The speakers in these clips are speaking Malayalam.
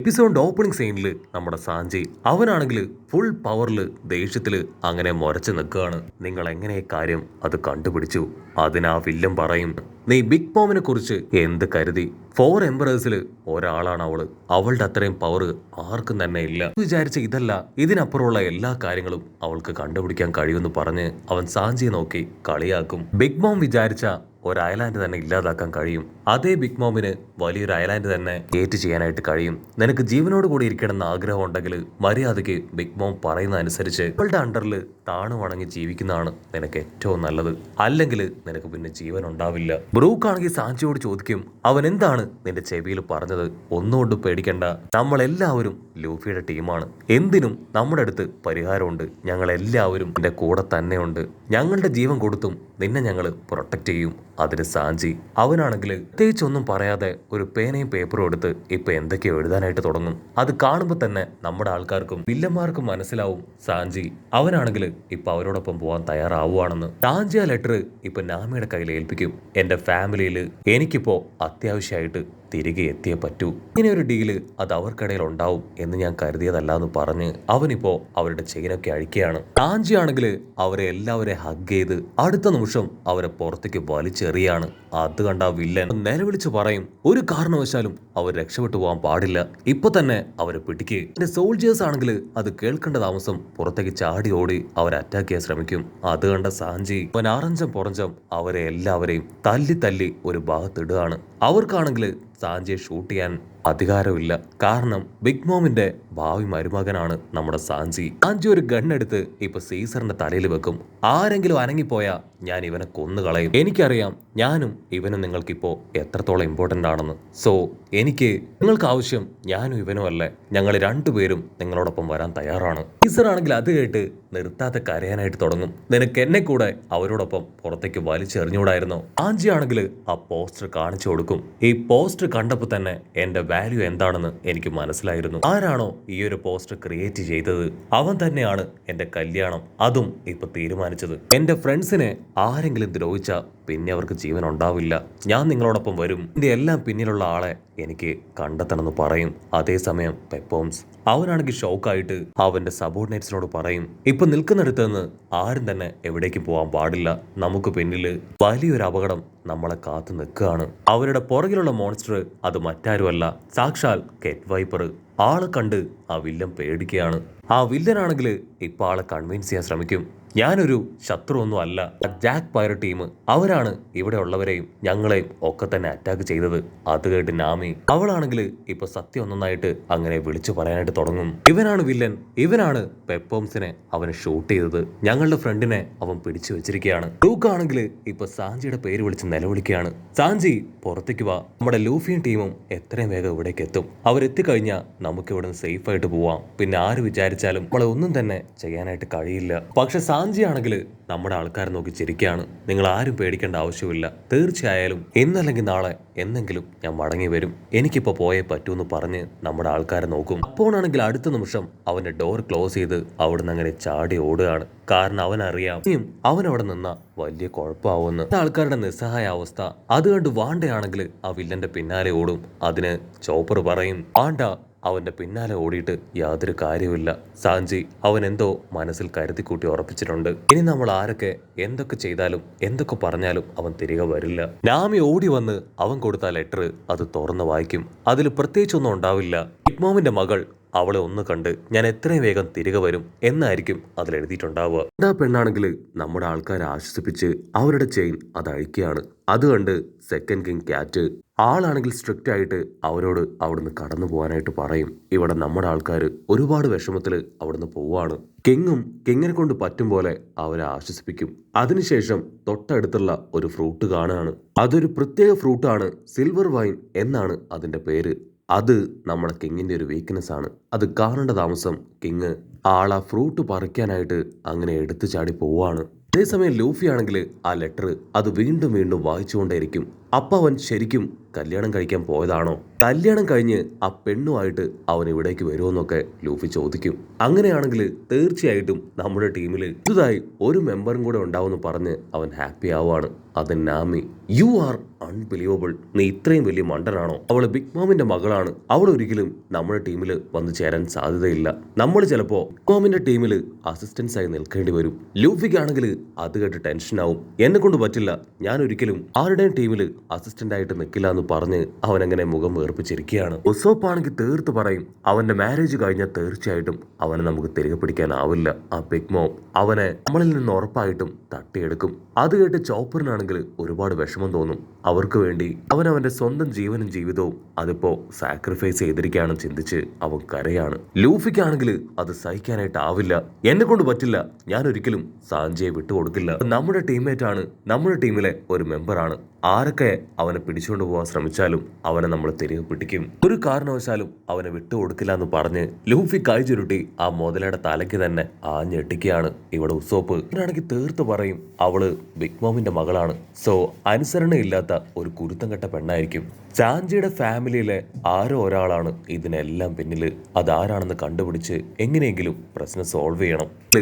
എപ്പിസോഡിന്റെ ഓപ്പണിംഗ് സീനിൽ നമ്മുടെ സാഞ്ചി അവനാണെങ്കിൽ ഫുൾ പവറിൽ ദേഷ്യത്തിൽ അങ്ങനെ മുരച്ചു നിൽക്കുകയാണ്. നിങ്ങൾ എങ്ങനെ കാര്യം അത് കണ്ടുപിടിച്ചു? അതിനാ വില്ലൻ പറയും, നീ ബിഗ് പോമിനെ കുറിച്ച് എന്ത് കരുതി? 4 എംപറേഴ്സിൽ ഒരാളാണ് അവള്. അവളുടെ അത്രയും പവർ ആർക്കും തന്നെ ഇല്ല. വിചാരിച്ച ഇതല്ല, ഇതിനപ്പുറമുള്ള എല്ലാ കാര്യങ്ങളും അവൾക്ക് കണ്ടുപിടിക്കാൻ കഴിയുമെന്ന് പറഞ്ഞ് അവൻ സാഞ്ചിയെ നോക്കി കളിയാക്കും. ബിഗ് മോം വിചാരിച്ച ഒരു ഐലാൻഡ് തന്നെ ഇല്ലാതാക്കാൻ കഴിയും. അതേ ബിഗ് മോമിന് വലിയൊരു ഐലാൻഡ് തന്നെ ക്രിയേറ്റ് ചെയ്യാനായിട്ട് കഴിയും. നിനക്ക് ജീവനോട് കൂടി ഇരിക്കണമെന്ന് ആഗ്രഹം ഉണ്ടെങ്കിൽ മര്യാദയ്ക്ക് ബിഗ് മോം പറയുന്ന അനുസരിച്ച് അവളുടെ അണ്ടറിൽ താണു വണങ്ങി ജീവിക്കുന്നതാണ് നിനക്ക് ഏറ്റവും നല്ലത്. അല്ലെങ്കിൽ നിനക്ക് പിന്നെ ജീവൻ ഉണ്ടാവില്ല. ബ്രൂക്ക് ആണെങ്കിൽ സാഞ്ചിയോട് ചോദിക്കും, അവൻ എന്താണ് നിന്റെ ചെവിയിൽ പറഞ്ഞത്? ഒന്നുകൊണ്ട് പേടിക്കണ്ട, നമ്മളെല്ലാവരും ലൂഫിയുടെ ടീമാണ്. എന്തിനും നമ്മുടെ അടുത്ത് പരിഹാരമുണ്ട്. ഞങ്ങളെല്ലാവരും നിന്റെ കൂടെ തന്നെയുണ്ട്. ഞങ്ങളുടെ ജീവൻ കൊടുത്തും നിന്നെ ഞങ്ങൾ പ്രൊട്ടക്ട് ചെയ്യും. അതിന് സാഞ്ചി അവനാണെങ്കിൽ പ്രത്യേകിച്ചൊന്നും പറയാതെ ഒരു പേനയും പേപ്പറും എടുത്ത് ഇപ്പൊ എന്തൊക്കെയോ എഴുതാനായിട്ട് തുടങ്ങും. അത് കാണുമ്പോൾ തന്നെ നമ്മുടെ ആൾക്കാർക്കും വില്ലന്മാർക്കും മനസ്സിലാവും സാഞ്ചി അവനാണെങ്കിൽ ഇപ്പൊ അവരോടൊപ്പം പോവാൻ തയ്യാറാവുകയാണെന്ന്. സാഞ്ചി ആ ലെറ്റർ ഇപ്പൊ നാമിയുടെ കയ്യിൽ ഏൽപ്പിക്കും. എന്റെ ഫാമിലിയിൽ എനിക്കിപ്പോ അത്യാവശ്യമായിട്ട് തിരികെ എത്തിയേ പറ്റൂ. ഇങ്ങനെ ഒരു ഡീല് അത് അവർക്കിടയിൽ ഉണ്ടാവും എന്ന് ഞാൻ കരുതിയതല്ല എന്ന് പറഞ്ഞ് അവനിപ്പോ അവരുടെ ചെയിനൊക്കെ അഴിക്കുകയാണ്. സാഞ്ചി ആണെങ്കിൽ അവരെ എല്ലാവരെയും ഹഗ് ചെയ്ത് അടുത്ത നിമിഷം അവരെ പുറത്തേക്ക് വലിച്ചെറിയാണ്. അത് കണ്ട വില്ലൻ നിലവിളിച്ച് പറയും, ഒരു കാരണവശാലും അവർ രക്ഷപ്പെട്ടു പോകാൻ പാടില്ല. ഇപ്പൊ തന്നെ അവരെ പിടിക്ക്. എന്റെ സോൾജേഴ്സ് ആണെങ്കിൽ അത് കേൾക്കേണ്ട താമസം പുറത്തേക്ക് ചാടി ഓടി അവരെ അറ്റാക്ക് ചെയ്യാൻ ശ്രമിക്കും. അത് കണ്ട സാഞ്ചി അവൻ അറഞ്ചം പുറഞ്ചം അവരെ എല്ലാവരെയും തല്ലി തല്ലി ഒരു ഭാഗത്തിടുകയാണ്. അവർക്കാണെങ്കിൽ സാഞ്ചിയെ ഷൂട്ട് ചെയ്യാൻ അധികാരമില്ല. കാരണം ബിഗ് മോമിന്റെ ഭാവി മരുമകനാണ് നമ്മുടെ സാഞ്ചി. സാഞ്ചി ഒരു ഗണ്ണെടുത്ത് ഇപ്പൊ സീസറിന്റെ തലയിൽ വെക്കും. ആരെങ്കിലും അനങ്ങിപ്പോയാ ഞാൻ ഇവനെ കൊന്നുകളയും. എനിക്കറിയാം ഞാനും ഇവനും നിങ്ങൾക്കിപ്പോ എത്രത്തോളം ഇമ്പോർട്ടന്റ് ആണെന്ന്. സോ എനിക്ക് നിങ്ങൾക്ക് ആവശ്യം ഞാനും ഇവനും അല്ലേ, ഞങ്ങൾ രണ്ടുപേരും നിങ്ങളോടൊപ്പം വരാൻ തയ്യാറാണ്. സീസർ ആണെങ്കിൽ അത് കേട്ട് നിർത്താതെ കരയാനായിട്ട് തുടങ്ങും. നിനക്ക് എന്നെ കൂടെ അവരോടൊപ്പം പുറത്തേക്ക് വലിച്ചെറിഞ്ഞുകൂടായിരുന്നോ? സാഞ്ചി ആണെങ്കിൽ ആ പോസ്റ്റർ കാണിച്ചു കൊടുക്കും. ഈ പോസ്റ്റർ കണ്ടപ്പോൾ തന്നെ എന്റെ വാല്യൂ എന്താണെന്ന് എനിക്ക് മനസ്സിലായിരുന്നു. ആരാണോ ഈ ഒരു പോസ്റ്റർ ക്രിയേറ്റ് ചെയ്തത് അവൻ തന്നെയാണ് എന്റെ കല്യാണം അതും ഇപ്പൊ തീരുമാനിച്ചത്. എന്റെ ഫ്രണ്ട്സിനെ ആരെങ്കിലും ദ്രോഹിച്ച പിന്നെ അവർക്ക് ജീവൻ ഉണ്ടാവില്ല. ഞാൻ നിങ്ങളോടൊപ്പം വരും. ഇതിന്റെ എല്ലാം പിന്നിലുള്ള ആളെ എനിക്ക് കണ്ടെത്തണമെന്ന് പറയും. അതേസമയം പെപ്പോംസ് അവനാണെങ്കിൽ ഷോക്കായിട്ട് അവന്റെ സബോർഡിനേറ്റ്സിനോട് പറയും, ഇപ്പൊ നിൽക്കുന്നിടത്ത് നിന്ന് ആരും തന്നെ എവിടേക്കും പോകാൻ പാടില്ല. നമുക്ക് പിന്നില് വലിയൊരു അപകടം നമ്മളെ കാത്തു നിൽക്കുകയാണ്. അവരുടെ പുറകിലുള്ള മോൺസ്റ്റർ അത് മറ്റാരുമല്ല, സാക്ഷാൽ കെറ്റ് വൈപ്പർ. ആളെ കണ്ട് ആ വില്ലൻ പേടിക്കുകയാണ്. ആ വില്ലനാണെങ്കിൽ ഇപ്പൊ ആളെ കൺവിൻസ് ചെയ്യാൻ ശ്രമിക്കും, ഞാനൊരു ശത്രുവൊന്നും അല്ല. ജാക്ക് പൈറ ടീം അവരാണ് ഇവിടെ ഉള്ളവരെയും ഞങ്ങളെയും ഒക്കെ തന്നെ അറ്റാക്ക് ചെയ്തത്. അത് കേട്ട് നാമി അവളാണെങ്കിൽ ഇപ്പൊ സത്യം ഒന്നൊന്നായിട്ട് അങ്ങനെ വിളിച്ചു പറയാനായിട്ട് തുടങ്ങും. ഇവനാണ് വില്ലൻ, ഇവനാണ് പെപ്പോംസിനെ അവനെ ഷൂട്ട് ചെയ്തത്. ഞങ്ങളുടെ ഫ്രണ്ടിനെ അവൻ പിടിച്ചു വെച്ചിരിക്കുകയാണ്. ലൂക്ക് ആണെങ്കിൽ ഇപ്പൊ സാഞ്ചിയുടെ പേര് വിളിച്ച് നിലവിളിക്കുകയാണ്. സാഞ്ചി പുറത്തേക്ക് വാ, നമ്മുടെ ലൂഫിയും ടീമും എത്രയും വേഗം ഇവിടേക്ക് എത്തും. അവരെത്തിക്കഴിഞ്ഞാൽ നമുക്ക് ഇവിടുന്ന് സേഫ് ആയിട്ട് പോവാം. പിന്നെ ആര് വിചാരിച്ചാലും നമ്മളെ ഒന്നും തന്നെ ചെയ്യാനായിട്ട് കഴിയില്ല. പക്ഷെ സാഞ്ചി ആണെങ്കിൽ നമ്മുടെ ആൾക്കാരെ നോക്കി ചിരിക്കുകയാണ്. നിങ്ങൾ ആരും പേടിക്കേണ്ട ആവശ്യമില്ല. തീർച്ചയായാലും ഇന്നല്ലെങ്കിൽ നാളെ എന്നെങ്കിലും ഞാൻ മടങ്ങി വരും. എനിക്കിപ്പോ പോയേ പറ്റൂ എന്ന് പറഞ്ഞ് നമ്മുടെ ആൾക്കാരെ നോക്കും. അപ്പോഴാണെങ്കിൽ അടുത്ത നിമിഷം അവന്റെ ഡോർ ക്ലോസ് ചെയ്ത് അവിടുന്ന് അങ്ങനെ ചാടി ഓടുകയാണ്. കാരണം അവനറിയാം അവൻ അവിടെ നിന്ന വലിയ കുഴപ്പമാവുമെന്ന്. ആൾക്കാരുടെ നിസ്സഹായ അവസ്ഥ അത് കണ്ട് വാണ്ടയാണെങ്കിൽ ആ വില്ലന്റെ പിന്നാലെ ഓടും. അതിന് ചോപ്പർ പറയും, വാണ്ട അവന്റെ പിന്നാലെ ഓടിയിട്ട് യാതൊരു കാര്യവുമില്ല. സാഞ്ചി അവൻ എന്തോ മനസ്സിൽ കരുതിക്കൂട്ടി ഉറപ്പിച്ചിട്ടുണ്ട്. ഇനി നമ്മൾ ആരൊക്കെ എന്തൊക്കെ ചെയ്താലും എന്തൊക്കെ പറഞ്ഞാലും അവൻ തിരികെ വരില്ല. നാമി ഓടി വന്ന് അവൻ കൊടുത്ത ലെറ്റർ അത് തുറന്ന് വായിക്കും. അതിൽ പ്രത്യേകിച്ചൊന്നും ഉണ്ടാവില്ല. ബിഗ് മോമിന്റെ മകൾ അവളെ ഒന്ന് കണ്ട് ഞാൻ എത്രയും വേഗം തിരികെ വരും എന്നായിരിക്കും അതിൽ എഴുതിയിട്ടുണ്ടാവുക. എന്താ പെണ്ണാണെങ്കിൽ നമ്മുടെ ആൾക്കാരെ ആശ്വസിപ്പിച്ച് അവരുടെ ചെയിൻ അത് അഴിക്കുകയാണ്. അത് കണ്ട് സെക്കൻഡ് കിങ് ക്യാറ്റ് ആളാണെങ്കിൽ സ്ട്രിക്റ്റ് ആയിട്ട് അവരോട് അവിടുന്ന് കടന്നു പോകാനായിട്ട് പറയും. ഇവിടെ നമ്മുടെ ആൾക്കാർ ഒരുപാട് വിഷമത്തിൽ അവിടുന്ന് പോവാണ്. കിങ്ങിനെ കൊണ്ട് പറ്റും പോലെ അവരെ ആശ്വസിപ്പിക്കും. അതിനുശേഷം തൊട്ടടുത്തുള്ള ഒരു ഫ്രൂട്ട് കാണുകയാണ്. അതൊരു പ്രത്യേക ഫ്രൂട്ടാണ്, സിൽവർ വൈൻ എന്നാണ് അതിന്റെ പേര്. അത് നമ്മുടെ കിങ്ങിന്റെ ഒരു വീക്ക്നെസ് ആണ്. അത് കാണേണ്ട താമസം കിങ് ആളാ ഫ്രൂട്ട് പറിക്കാനായിട്ട് അങ്ങനെ എടുത്തു ചാടി പോവാണ്. അതേസമയം ലൂഫി ആണെങ്കിൽ ആ ലെറ്റർ അത് വീണ്ടും വീണ്ടും വായിച്ചുകൊണ്ടേയിരിക്കും. അപ്പൊ അവൻ ശരിക്കും കല്യാണം കഴിക്കാൻ പോയതാണോ? കല്യാണം കഴിഞ്ഞ് ആ പെണ്ണുമായിട്ട് അവൻ ഇവിടേക്ക് വരുമെന്നൊക്കെ ലൂഫി ചോദിക്കും. അങ്ങനെയാണെങ്കിൽ തീർച്ചയായിട്ടും നമ്മുടെ ടീമിൽ പുതുതായി ഒരു മെമ്പറും കൂടെ ഉണ്ടാവുമെന്ന് പറഞ്ഞ് അവൻ ഹാപ്പി ആവുകയാണ്. അത് നാമി. You are unbelievable. നീ ഇത്രയും വലിയ മണ്ടനാണോ? അവള് ബിഗ് മോമിന്റെ മകളാണ്. അവൾ ഒരിക്കലും നമ്മുടെ ടീമിൽ വന്നു ചേരാൻ സാധ്യതയില്ല. നമ്മൾ ചിലപ്പോ ബിഗ് മോമിന്റെ ടീമിൽ അസിസ്റ്റൻസ് ആയി നിൽക്കേണ്ടി വരും. ലൂഫിക്കാണെങ്കിൽ അത് കേട്ട് ടെൻഷനാവും. എന്നെ കൊണ്ട് പറ്റില്ല, ഞാൻ ഒരിക്കലും ആരുടെയും ടീമിൽ അസിസ്റ്റന്റ് ആയിട്ട് നിൽക്കില്ല എന്ന് പറഞ്ഞ് അവൻ അങ്ങനെ മുഖം വേർപ്പിച്ചിരിക്കുകയാണ്. ഉസോപ്പ് ആണെങ്കിൽ തീർത്ത് പറയും, അവന്റെ മാരേജ് കഴിഞ്ഞാൽ തീർച്ചയായിട്ടും അവനെ നമുക്ക് തിരികെ പിടിക്കാനാവില്ല. ആ ബിഗ് മോം അവനെ നമ്മളിൽ നിന്ന് ഉറപ്പായിട്ടും തട്ടിയെടുക്കും. അത് കേട്ട് ചോപ്പറിനാണെങ്കിൽ ഒരുപാട് വിഷമം തോന്നും. അവർക്ക് വേണ്ടി അവൻ അവന്റെ സ്വന്തം ജീവനും ജീവിതവും അതിപ്പോ സാക്രിഫൈസ് ചെയ്തിരിക്കുകയാണ് ചിന്തിച്ച് അവൻ കരയാണ്. ലൂഫിക്കാണെങ്കിൽ അത് സഹിക്കാനായിട്ടാവില്ല. എന്നെ കൊണ്ട് പറ്റില്ല, ഞാൻ ഒരിക്കലും സാഞ്ചിയെ വിട്ടുകൊടുക്കില്ല. നമ്മുടെ ടീംമേറ്റ് ആണ്, നമ്മുടെ ടീമിലെ ഒരു മെമ്പറാണ്. ആരൊക്കെ അവനെ പിടിച്ചുകൊണ്ട് പോകാൻ ശ്രമിച്ചാലും അവനെ നമ്മൾ തിരികെ പിടിക്കും. ഒരു കാരണവശാലും അവനെ വിട്ടുകൊടുക്കില്ല എന്ന് പറഞ്ഞ് ലൂഫി കൈ ചുരുട്ടി ആ മുതലയുടെ തലയ്ക്ക് തന്നെ ആഞ്ഞെട്ടിക്കുകയാണ്. ഇവിടെ ഉസോപ്പ് ആണെങ്കിൽ തീർത്ത് പറയും, അവള് ബിഗ് മോമിന്റെ മകളാണ്. സോ അനുസരണയില്ലാത്ത ഒരു കുരുത്തം കെട്ട പെണ്ണായിരിക്കും. സാഞ്ചിയുടെ ഫാമിലിയിലെ ആരോ ഒരാളാണ് ഇതിനെല്ലാം പിന്നില്. അതാരാണെന്ന് കണ്ടുപിടിച്ച് എങ്ങനെയെങ്കിലും പ്രശ്നം സോൾവ് ചെയ്യണം.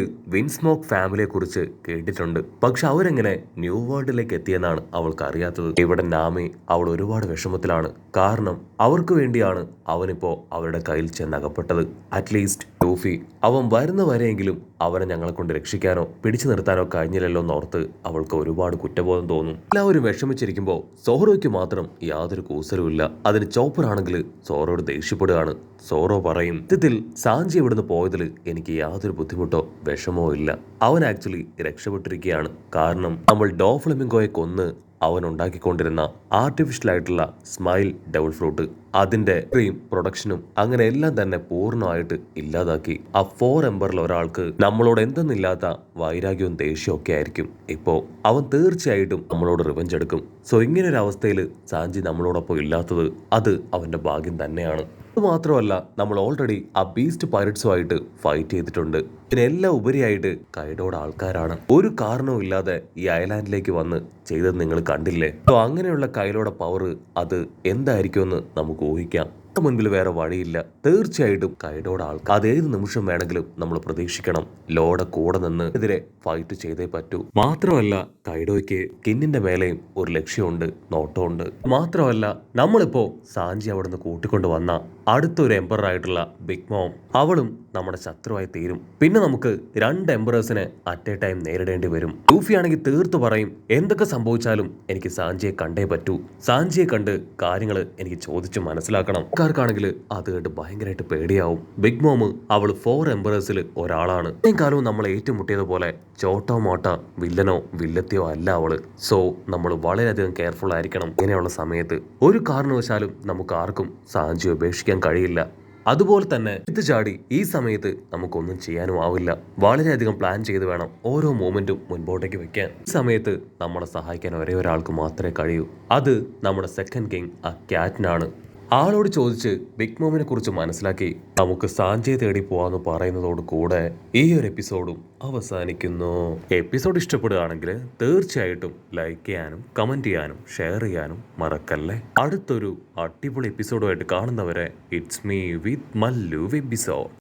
വിൻസ്മോക്ക് ഫാമിലിയെ കുറിച്ച് കേട്ടിട്ടുണ്ട്, പക്ഷെ അവരെങ്ങനെ ന്യൂ വേൾഡിലേക്ക് എത്തിയെന്നാണ് അവൾക്ക് അറിയാത്തത്. ഇവിടെ നാമി അവൾ ഒരുപാട് വിഷമത്തിലാണ്. കാരണം അവർക്ക് വേണ്ടിയാണ് അവനിപ്പോ അവരുടെ കയ്യിൽ ചെന്നകപ്പെട്ടത്. അറ്റ്ലീസ്റ്റ് ലൂഫി അവൻ വരുന്ന വരെയെങ്കിലും അവനെ ഞങ്ങളെ കൊണ്ട് രക്ഷിക്കാനോ പിടിച്ചു നിർത്താനോ കഴിഞ്ഞില്ലല്ലോ എന്നോർത്ത് അവൾക്ക് ഒരുപാട് കുറ്റബോധം തോന്നും. എല്ലാവരും വിഷമിച്ചിരിക്കുമ്പോ സോറോയ്ക്ക് മാത്രം യാതൊരു കൂസലുമില്ല. അതിന് ചോപ്പറാണെങ്കിൽ സോറോയോട് ദേഷ്യപ്പെടുകയാണ്. സോറോ പറയും, സത്യത്തിൽ സാഞ്ചി ഇവിടുന്ന് പോയതിൽ എനിക്ക് യാതൊരു ബുദ്ധിമുട്ടോ വിഷമോ ഇല്ല. അവൻ ആക്ച്വലി രക്ഷപ്പെട്ടിരിക്കുകയാണ്. കാരണം നമ്മൾ ഡോഫ്ലമിംഗോയെ കൊന്ന് അവൻ ഉണ്ടാക്കിക്കൊണ്ടിരുന്ന ആർട്ടിഫിഷ്യൽ ആയിട്ടുള്ള സ്മൈൽ ഡബിൾ ഫ്രൂട്ട് അതിന്റെ പ്രൊഡക്ഷനും അങ്ങനെ എല്ലാം തന്നെ പൂർണ്ണമായിട്ട് ഇല്ലാതാക്കി. ആ 4 എംബറിൽ ഒരാൾക്ക് നമ്മളോട് എന്തെന്നില്ലാത്ത വൈരാഗ്യവും ദേഷ്യവും ഒക്കെ ആയിരിക്കും. ഇപ്പോ അവൻ തീർച്ചയായിട്ടും നമ്മളോട് റിവെഞ്ച് എടുക്കും. സോ ഇങ്ങനൊരു അവസ്ഥയിൽ സാഞ്ചി നമ്മളോടൊപ്പം ഇല്ലാത്തത് അത് അവന്റെ ഭാഗ്യം തന്നെയാണ്. മാത്രമല്ല, നമ്മൾ ഓൾറെഡി ആ ബീസ്റ്റ് പൈററ്റ്സുമായിട്ട് ഫൈറ്റ് ചെയ്തിട്ടുണ്ട്. ഇതിനെല്ലാം ഉപരിയായിട്ട് കൈഡോടെ ആൾക്കാരാണ് ഒരു കാരണവും ഇല്ലാതെ ഈ ഐലാൻഡിലേക്ക് വന്ന് ചെയ്തത് നിങ്ങൾ കണ്ടില്ലേ? സോ അങ്ങനെയുള്ള കൈലോടെ പവർ അത് എന്തായിരിക്കുമെന്ന് നമുക്ക് ഊഹിക്കാം. മുൻപിൽ വേറെ വഴിയില്ല. തീർച്ചയായിട്ടും കൈഡോടെ ആൾക്കാർ അത് ഏത് നിമിഷം വേണമെങ്കിലും നമ്മൾ പ്രതീക്ഷിക്കണം. ലോടെ കൂടെ നിന്ന് എതിരെ ഫൈറ്റ് ചെയ്തേ പറ്റൂ. മാത്രമല്ല, കൈഡോയ്ക്ക് കിന്നിന്റെ മേലെയും ഒരു ലക്ഷ്യമുണ്ട്, നോട്ടമുണ്ട്. മാത്രമല്ല, നമ്മളിപ്പോ സാഞ്ചി അവിടുന്ന് കൂട്ടിക്കൊണ്ട് വന്ന അടുത്തൊരു എംപറർ ആയിട്ടുള്ള ബിഗ് മോം അവളും നമ്മുടെ ശത്രുവായി തീരും. പിന്നെ നമുക്ക് 2 എംപറേഴ്സിനെ അറ്റ് എ ടൈം നേരിടേണ്ടി വരും. ലൂഫി ആണെങ്കിൽ തീർത്തു പറയും, എന്തൊക്കെ സംഭവിച്ചാലും എനിക്ക് സാഞ്ചിയെ കണ്ടേ പറ്റൂ. സാഞ്ചിയെ കണ്ട് കാര്യങ്ങൾ എനിക്ക് ചോദിച്ചു മനസ്സിലാക്കണം. ാണെങ്കിൽ അത് കേട്ട് ഭയങ്കരമായിട്ട് പേടിയാവും. ബിഗ് മോം അവൾ 4 എംപറേഴ്സിൽ ഒരാളാണ്. ഇത്രയും കാലവും നമ്മൾ ഏറ്റുമുട്ടിയത് പോലെ ചോട്ടോ മോട്ടോ വില്ലനോ വില്ലത്തിയോ അല്ല അവള്. സോ നമ്മൾ വളരെയധികം കെയർഫുൾ ആയിരിക്കണം. ഇങ്ങനെയുള്ള സമയത്ത് ഒരു കാരണവശാലും നമുക്ക് ആർക്കും സാഞ്ചിയെ ഉപേക്ഷിക്കാൻ കഴിയില്ല. അതുപോലെ തന്നെ ഇത് ചാടി ഈ സമയത്ത് നമുക്കൊന്നും ചെയ്യാനും ആവില്ല. വളരെയധികം പ്ലാൻ ചെയ്ത് വേണം ഓരോ മൂമെന്റും മുൻപോട്ടേക്ക് വെക്കാൻ. ഈ സമയത്ത് നമ്മളെ സഹായിക്കാൻ ഒരേ ഒരാൾക്ക് മാത്രമേ കഴിയൂ. അത് നമ്മുടെ സെക്കൻഡ് കിങ് ആ ക്യാറ്റിനാണ്. ആളോട് ചോദിച്ച് ബിഗ് മോമിനെ കുറിച്ച് മനസ്സിലാക്കി നമുക്ക് സാഞ്ചിയെ തേടി പോവാന്ന് പറയുന്നതോട് കൂടെ ഈ ഒരു എപ്പിസോഡും അവസാനിക്കുന്നു. എപ്പിസോഡ് ഇഷ്ടപ്പെടുകയാണെങ്കിൽ തീർച്ചയായിട്ടും ലൈക്ക് ചെയ്യാനും കമന്റ് ചെയ്യാനും ഷെയർ ചെയ്യാനും മറക്കല്ലേ. അടുത്തൊരു അടിപൊളി എപ്പിസോഡുമായിട്ട് കാണുന്നവരെ it's me with Mallu episode.